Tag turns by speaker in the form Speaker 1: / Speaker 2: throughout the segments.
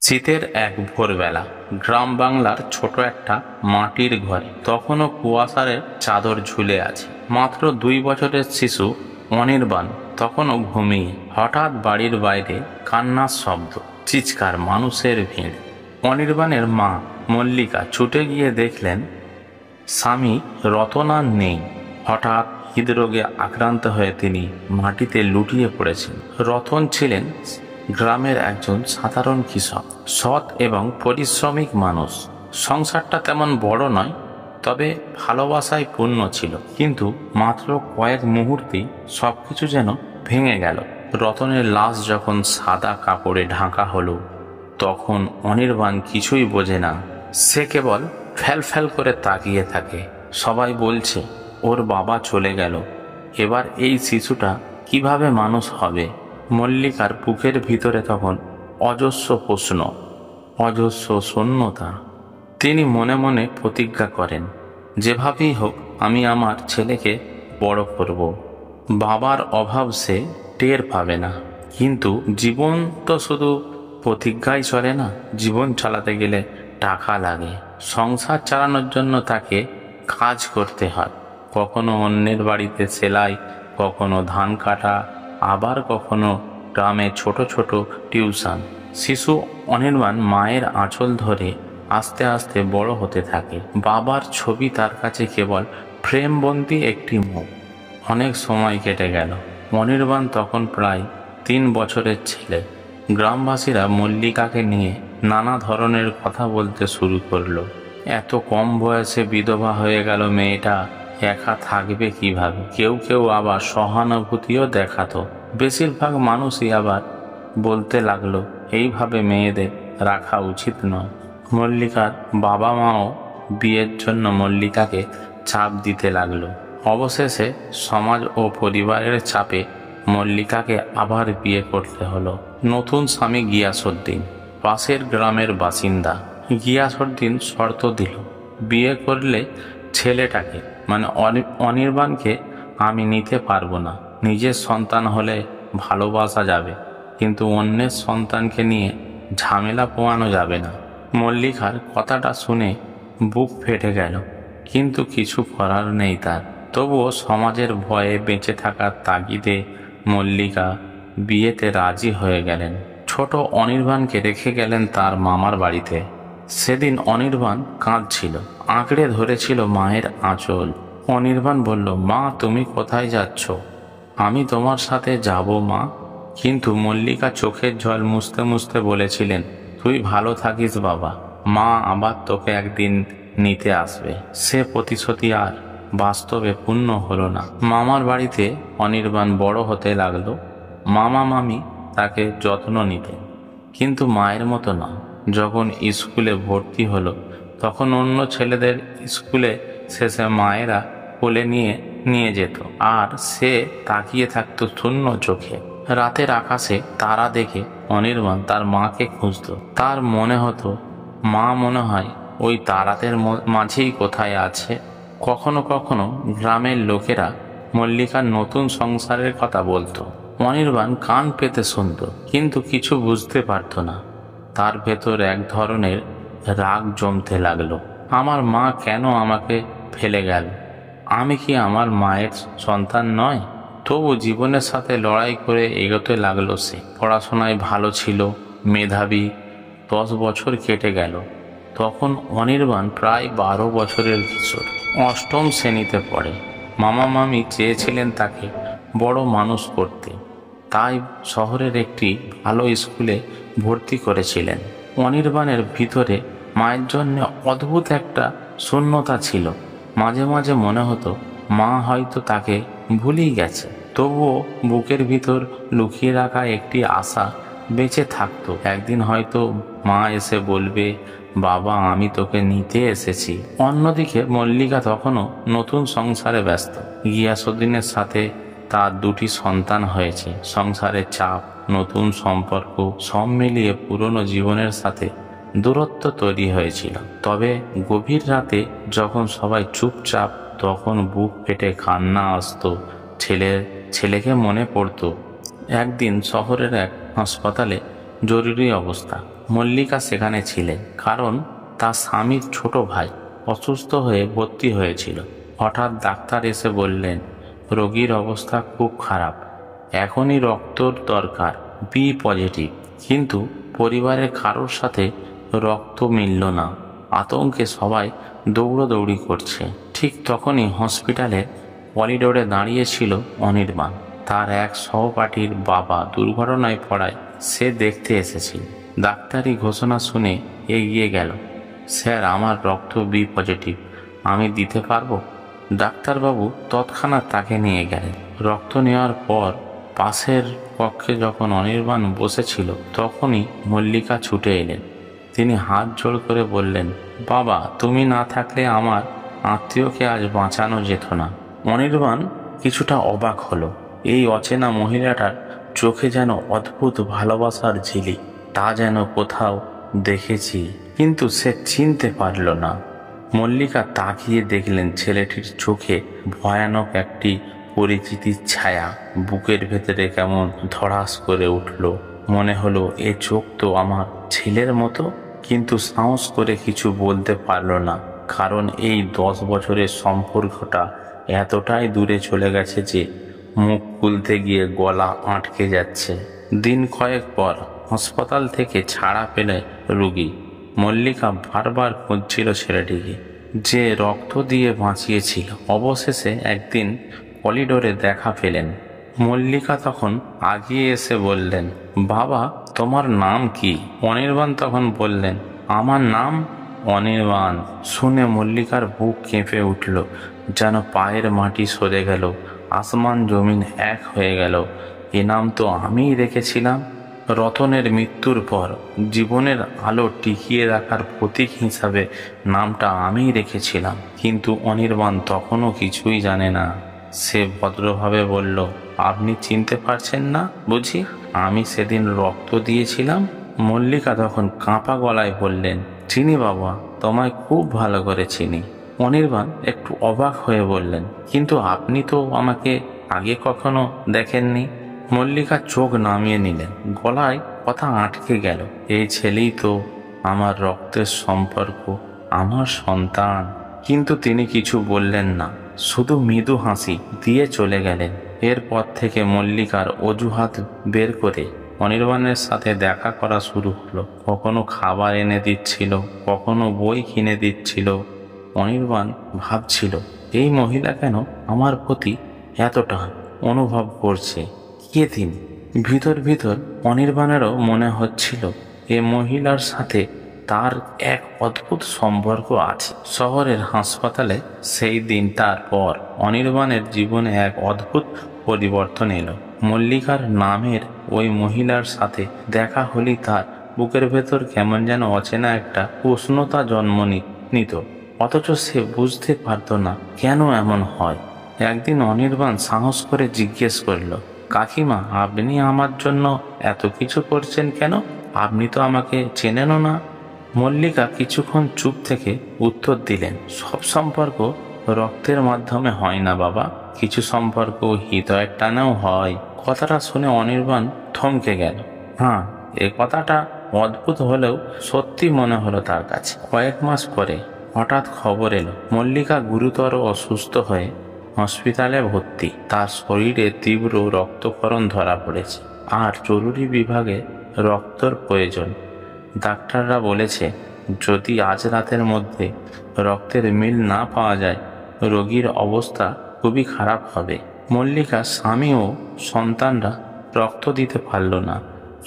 Speaker 1: শীতের এক ভোরবেলা গ্রাম বাংলার ছোট একটা মাটির ঘরে তখনও কুয়াশার চাদর ঝুলে আছে। মাত্র 2 বছরের শিশু অনির্বাণ তখনও ঘুমিয়ে। হঠাৎ বাড়ির বাইরে কান্নার শব্দ, চিৎকার, মানুষের ভিড়। অনির্বাণের মা মল্লিকা ছুটে গিয়ে দেখলেন স্বামী রতন আর নেই। হঠাৎ হৃদরোগে আক্রান্ত হয়ে তিনি মাটিতে লুটিয়ে পড়েছেন। রতন ছিলেন গ্রামের একজন সাধারণ কৃষক, সৎ এবং পরিশ্রমিক মানুষ। সংসারটা তেমন বড় নয়, তবে ভালোবাসায় পূর্ণ ছিল। কিন্তু মাত্র কয়েক মুহূর্তেই সবকিছু যেন ভেঙে গেল। রতনের লাশ যখন সাদা কাপড়ে ঢাকা হলো, তখন অনির্বাণ কিছুই বোঝে না। সে কেবল ফ্যাল ফ্যাল করে তাকিয়ে থাকে। সবাই বলছে ওর বাবা চলে গেল, এবার এই শিশুটা কিভাবে মানুষ হবে? মল্লিকার বুকের ভিতরে তখন অজস্র প্রশ্ন, অজস্র শূন্যতা। তিনি মনে মনে প্রতিজ্ঞা করেন, যেভাবেই হোক আমি আমার ছেলেকে বড় করব। বাবার অভাব সে টের পাবে না। কিন্তু জীবন তো শুধু প্রতিজ্ঞাই চলে না, জীবন চালাতে গেলে টাকা লাগে। সংসার চালানোর জন্য তাকে কাজ করতে হয়। কখনো অন্যের বাড়িতে সেলাই, কখনো ধান কাটা, আবার কখনো গ্রামে ছোট ছোট টিউশন। শিশু অনির্বাণ মায়ের আঁচল ধরে আস্তে আস্তে বড় হতে থাকে। বাবার ছবি তার কাছে কেবল ফ্রেমবন্দি একটি মুখ। অনেক সময় কেটে গেল। অনির্বাণ তখন প্রায় 3 বছরের ছেলে। গ্রামবাসীরা মল্লিকাকে নিয়ে নানা ধরনের কথা বলতে শুরু করলো। এত কম বয়সে বিধবা হয়ে গেল মেয়েটা, একা থাকবে কিভাবে? কেউ কেউ আবার সহানুভূতিও দেখাতো। বেশিরভাগ মানুষই আবার বলতে লাগলো এইভাবে মেয়েদের রাখা উচিত নয়। মল্লিকার বাবা মাও বিয়ের জন্য মল্লিকাকে চাপ দিতে লাগলো। অবশেষে সমাজ ও পরিবারের চাপে মল্লিকাকে আবার বিয়ে করতে হলো। নতুন স্বামী গিয়াসউদ্দিন, পাশের গ্রামের বাসিন্দা। গিয়াসউদ্দিন শর্ত দিল, বিয়ে করলে ছেলেটাকে মানে অনির্বাণকে আমি নিতে পারবো না। নিজের সন্তান হলে ভালোবাসা যাবে, কিন্তু অন্যের সন্তানকে নিয়ে ঝামেলা পোয়ানো যাবে না। মল্লিকার কথাটা শুনে বুক ফেটে গেল, কিন্তু কিছু করার নেই তার। তবুও সমাজের ভয়ে বেঁচে থাকার তাগিদে মল্লিকা বিয়েতে রাজি হয়ে গেলেন। ছোট অনির্বাণকে রেখে গেলেন তার মামার বাড়িতে। সেদিন অনির্বাণ কাঁদছিল, আঁকড়ে ধরেছিল মায়ের আঁচল। অনির্বাণ বলল, মা তুমি কোথায় যাচ্ছ? আমি তোমার সাথে যাব মা। কিন্তু মল্লিকা চোখের জল মুছতে মুছতে বলেছিলেন, তুই ভালো থাকিস বাবা, মা আবার তোকে একদিন নিতে আসবে। সে প্রতিশ্রুতি আর বাস্তবে পূর্ণ হলো না। মামার বাড়িতে অনির্বাণ বড় হতে লাগলো। মামা মামি তাকে যত্ন নিতেন, কিন্তু মায়ের মতো না। যখন স্কুলে ভর্তি হলো, তখন অন্য ছেলেদের স্কুলে শেষে মায়েরা কোলে নিয়ে যেত, আর সে তাকিয়ে থাকতো শূন্য চোখে। রাতের আকাশে তারা দেখে অনির্বাণ তার মাকে খুঁজত। তার মনে হতো মা মনে হয় ওই তারাদের মাঝেই কোথায় আছে। কখনো কখনো গ্রামের লোকেরা মল্লিকার নতুন সংসারের কথা বলতো। অনির্বাণ কান পেতে শুনত, কিন্তু কিছু বুঝতে পারত না। তার ভেতর এক ধরনের রাগ জমতে লাগলো। আমার মা কেন আমাকে ফেলে গেল? আমি কি আমার মায়ের সন্তান নয়? তবু জীবনের সাথে লড়াই করে এগোতে লাগলো সে। পড়াশোনায় ভালো ছিল, মেধাবী। 10 বছর কেটে গেল। তখন অনির্বাণ প্রায় 12 বছরের কিশোর, 8ম শ্রেণীতে পড়ে। মামা মামি চেয়েছিলেন তাকে বড় মানুষ করতে, তাই শহরের একটি ভালো স্কুলে ভর্তি করেছিলেন। অনির্বাণের ভিতরে মায়ের জন্য অদ্ভুত একটা শূন্যতা ছিল। মাঝে মাঝে মনে হতো মা হয়তো তাকে ভুলেই গেছে। তবুও বুকের ভিতর লুকিয়ে রাখা একটি আশা বেঁচে থাকতো, একদিন হয়তো মা এসে বলবে, বাবা আমি তোকে নিতে এসেছি। অন্যদিকে মল্লিকা তখনও নতুন সংসারে ব্যস্ত। গিয়াসউদ্দিনের সাথে তার 2টি সন্তান হয়েছে। সংসারের চাপ, নতুন সম্পর্ক, সব মিলিয়ে পুরনো জীবনের সাথে দূরত্ব তৈরি হয়েছিল। তবে গভীর রাতে যখন সবাই চুপচাপ, তখন বুক ফেটে কান্না আসতো। ছেলেকে মনে পড়তো। একদিন শহরের এক হাসপাতালে জরুরি অবস্থা। মল্লিকা সেখানে ছিলেন, কারণ তার স্বামীর ছোট ভাই অসুস্থ হয়ে ভর্তি হয়েছিল। হঠাৎ ডাক্তার এসে বললেন, রোগীর অবস্থা খুব খারাপ, এখনই রক্তর দরকার, বি পজিটিভ। কিন্তু পরিবারের কারোর সাথে রক্ত মিলল না। আতঙ্কে সবাই দৌড়দৌড়ি করছে। ঠিক তখনই হসপিটালের করিডোরে দাঁড়িয়েছিল অনির্বাণ। তার এক সহপাঠীর বাবা দুর্ঘটনায় পড়ায় সে দেখতে এসেছিল। ডাক্তারি ঘোষণা শুনে এগিয়ে গেল। স্যার, আমার রক্ত বি পজিটিভ, আমি দিতে পারবো? ডাক্তারবাবু তৎক্ষণাৎ তাকে নিয়ে গেলেন। রক্ত নেওয়ার পর পাশের কক্ষে যখন অনির্বাণ বসেছিল, তখনই মল্লিকা ছুটে এলেন। তিনি হাত জোড় করে বললেন, বাবা, তুমি না থাকলে আমার আত্মীয়কে আজ বাঁচানো যেত না। অনির্বাণ কিছুটা অবাক হলো। এই অচেনা মহিলাটার চোখে যেন অদ্ভুত ভালোবাসার ঝিলিক। তা যেন কোথাও দেখেছি, কিন্তু সে চিনতে পারল না। মল্লিকা তাকিয়ে দেখলেন ছেলেটির চোখে ভয়ানক একটি পরিচিতির ছায়া। বুকের ভেতরে কেমন ধড়াস করে উঠল। মনে হলো এ চোখ তো আমার ছেলের মতো, কিন্তু সাহস করে কিছু বলতে পারল না, কারণ এই 10 বছরের সম্পর্কটা এতটাই দূরে চলে গেছে যে মুখ খুলতে গিয়ে গলা আটকে যাচ্ছে। দিন কয়েক পর হাসপাতাল থেকে ছাড়া পেলে রোগী। মল্লিকা বারবার খুঁজছিল ছেলেটিকে, যে রক্ত দিয়ে বাঁচিয়েছিল। অবশেষে একদিন করিডোরে দেখা পেলেন। মল্লিকা তখন আগিয়ে এসে বললেন, বাবা, তোমার নাম কি? অনির্বাণ তখন বললেন, আমার নাম অনির্বাণ। শুনে মল্লিকার বুক কেঁপে উঠল, যেন পায়ের মাটি সরে গেল, আসমান জমিন এক হয়ে গেল। এ নাম তো আমিই রেখেছিলাম। রতনের মৃত্যুর পর জীবনের আলো টিকিয়ে রাখার প্রতীক হিসাবে নামটা আমিই রেখেছিলাম। কিন্তু অনির্বাণ তখনও কিছুই জানে না। সে ভদ্রভাবে বলল, আপনি চিনতে পারছেন না বুঝি? আমি সেদিন রক্ত দিয়েছিলাম। মল্লিকা তখন কাঁপা গলায় বললেন, চিনি বাবা, তোমায় খুব ভালো করে চিনি। অনির্বাণ একটু অবাক হয়ে বললেন, কিন্তু আপনি তো আমাকে আগে কখনো দেখেননি। মল্লিকা চোখ নামিয়ে নিলেন, গলায় কথা আটকে গেল। এই ছেলেই তো আমার রক্তের সম্পর্ক, আমার সন্তান। কিন্তু তিনি কিছু বললেন না, শুধু মৃদু হাসি দিয়ে চলে গেলেন। এরপর থেকে মল্লিকার অজুহাত বের করে অনির্বাণের সাথে দেখা করা শুরু হলো। কখনো খাবার এনে দিচ্ছিল, কখনো বই কিনে দিচ্ছিল। অনির্বাণ ভাবছিল, এই মহিলা কেন আমার প্রতি এতটা অনুভব করছে? কে তিনি? ভিতর ভিতর অনির্বাণেরও মনে হচ্ছিল এ মহিলার সাথে তার এক অদ্ভুত সম্পর্ক আছে। শহরের হাসপাতালে সেই দিনটার পর অনির্বাণের জীবনে এক অদ্ভুত পরিবর্তন এলো। মল্লিকার নামের ওই মহিলার সাথে দেখা হলেই তার বুকের ভেতর কেমন যেন অচেনা একটা উষ্ণতা জন্ম নিত। অথচ সে বুঝতে পারত না কেন এমন হয়। একদিন অনির্বাণ সাহস করে জিজ্ঞেস করল, কাকিমা, আপনি আমার জন্য এত কিছু করছেন কেন? আপনি তো আমাকে চেনেনও না। মল্লিকা কিছুক্ষণ চুপ থেকে উত্তর দিলেন, সব সম্পর্ক রক্তের মাধ্যমে হয় না বাবা, কিছু সম্পর্ক হৃদয়ের টানেও হয়। কথাটা শুনে অনির্বাণ থমকে গেল। হ্যাঁ, এ কথাটা অদ্ভুত হলেও সত্যি মনে হলো তার কাছে। কয়েক মাস পরে হঠাৎ খবর এলো মল্লিকা গুরুতর অসুস্থ হয়ে হসপিটালে ভর্তি। তার শরীরে তীব্র রক্তক্ষরণ ধরা পড়েছে আর জরুরি বিভাগে রক্তর প্রয়োজন। ডাক্তাররা বলেছে, যদি আজ রাতের মধ্যে রক্তের মিল না পাওয়া যায়, রোগীর অবস্থা খুবই খারাপ হবে। মল্লিকার স্বামী ও সন্তানরা রক্ত দিতে পারল না।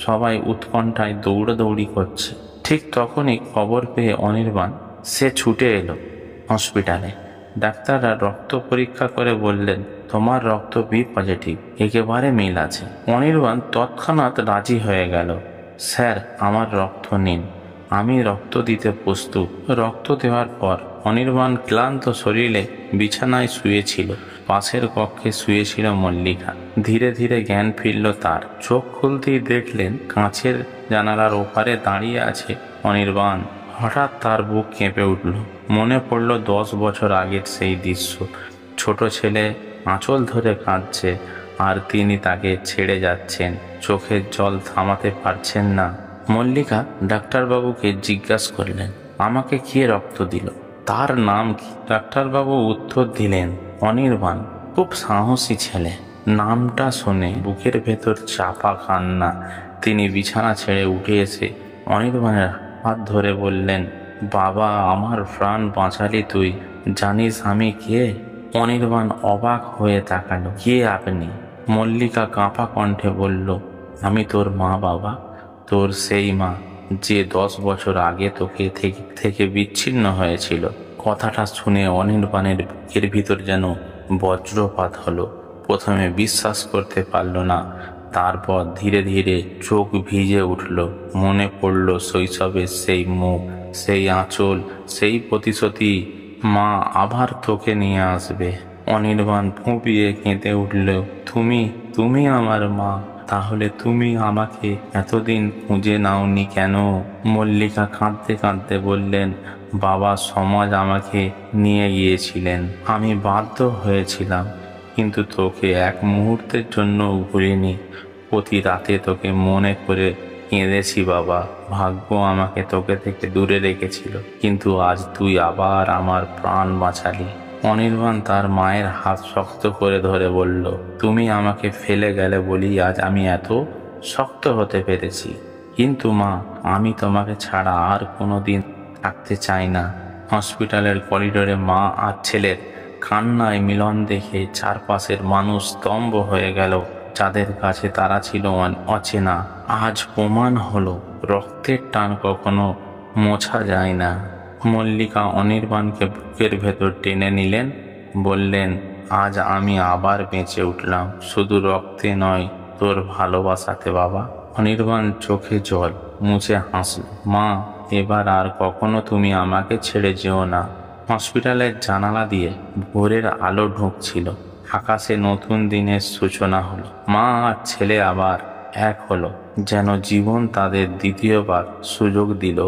Speaker 1: সবাই উৎকণ্ঠায় দৌড়াদৌড়ি করছে। ঠিক তখনই খবর পেয়ে অনির্বাণ সে ছুটে এলো হসপিটালে। ডাক্তাররা রক্ত পরীক্ষা করে বললেন, তোমার রক্ত বি পজিটিভ, একেবারে মিল আছে। অনির্বাণ তৎক্ষণাৎ রাজি হয়ে গেল। স্যার, আমার রক্ত নিন, আমি রক্ত দিতে প্রস্তুত। রক্ত দেওয়ার পর অনির্বাণ ক্লান্ত শরীরে বিছানায় শুয়েছিল। পাশের কক্ষে শুয়েছিল মল্লিকা। ধীরে ধীরে জ্ঞান ফিরল তার। চোখ খুলতেই দেখলেন কাঁচের জানালার ওপারে দাঁড়িয়ে আছে অনির্বাণ। হঠাৎ তার বুক কেঁপে উঠল। মনে পড়ল 10 বছর আগের সেই দৃশ্য। ছোট ছেলে আঁচল ধরে কাঁদছে আর তিনি তাকে ছেড়ে যাচ্ছেন। চোখের জল থামাতে পারছেন না। মল্লিকা ডাক্তারবাবুকে জিজ্ঞাসা করলেন, আমাকে কে রক্ত দিল, তার নাম কি? ডাক্তারবাবু উত্তর দিলেন, অনির্বাণ। খুব সাহসী ছেলে। নামটা শুনে বুকের ভেতর চাপা কান্না। তিনি বিছানা ছেড়ে উঠে এসে অনির্বাণের হাত ধরে বললেন, বাবা, আমার প্রাণ বাঁচালি তুই। জানিস আমি কে? অনির্বাণ অবাক হয়ে তাকালো। কে আপনি? মল্লিকা কাঁপা কণ্ঠে বলল, আমি তোর মা বাবা, তোর সেই মা যে 10 বছর আগে তোকে থেকে বিচ্ছিন্ন হয়েছিল। কথাটা শুনে অনির্বাণের বুকের ভিতর যেন বজ্রপাত হলো। প্রথমে বিশ্বাস করতে পারল না, তারপর ধীরে ধীরে চোখ ভিজে উঠল। মনে পড়ল শৈশবের সেই মুখ, সেই আঁচল, সেই প্রতিশ্রুতি, মা আবার তোকে নিয়ে আসবে। অনির্বাণ ফুঁপিয়ে কেঁদে উঠল, তুমি তুমি আমার মা। তাহলে তুমি আমাকে এতদিন খুঁজে নাওনি কেন? মল্লিকা কাঁদতে কাঁদতে বললেন, বাবা, সমাজ আমাকে নিয়ে গিয়েছিলেন, আমি বাধ্য হয়েছিলাম, কিন্তু তোকে এক মুহূর্তের জন্য ভুলিনি। প্রতি রাতে তোকে মনে করে কেঁদেছি বাবা। ভাগ্য আমাকে তোকে থেকে দূরে রেখেছিল, কিন্তু আজ তুই আবার আমার প্রাণ বাঁচালি। অনির্বাণ তার মায়ের হাত শক্ত করে ধরে বলল, তুমি আমাকে ফেলে গেলে বলি আজ আমি এত শক্ত হতে পেরেছি, কিন্তু মা, আমি তোমাকে ছাড়া আর কোনোদিন থাকতে চাই না। হসপিটালের করিডোরে মা আর ছেলের কান্নায় মিলন দেখে চারপাশের মানুষ স্তম্ভ হয়ে গেল। যাদের কাছে তারা ছিল অচেনা, আজ প্রমাণ হলো রক্তের টান কখনো মোছা যায় না। মল্লিকা অনির্বাণকে বুকের ভেতর টেনে নিলেন, বললেন, আজ আমি আবার বেঁচে উঠলাম, শুধু রক্তে নয়, তোর ভালোবাসাতে বাবা। অনির্বাণ চোখে জল মুছে হাসল, মা, এবার আর কখনো তুমি আমাকে ছেড়ে যেও না। হসপিটালের জানালা দিয়ে ভোরের আলো ঢুকছিল। আকাশে নতুন দিনের সূচনা হলো। মা আর ছেলে আবার এক হলো, যেন জীবন তাদের দ্বিতীয়বার সুযোগ দিল।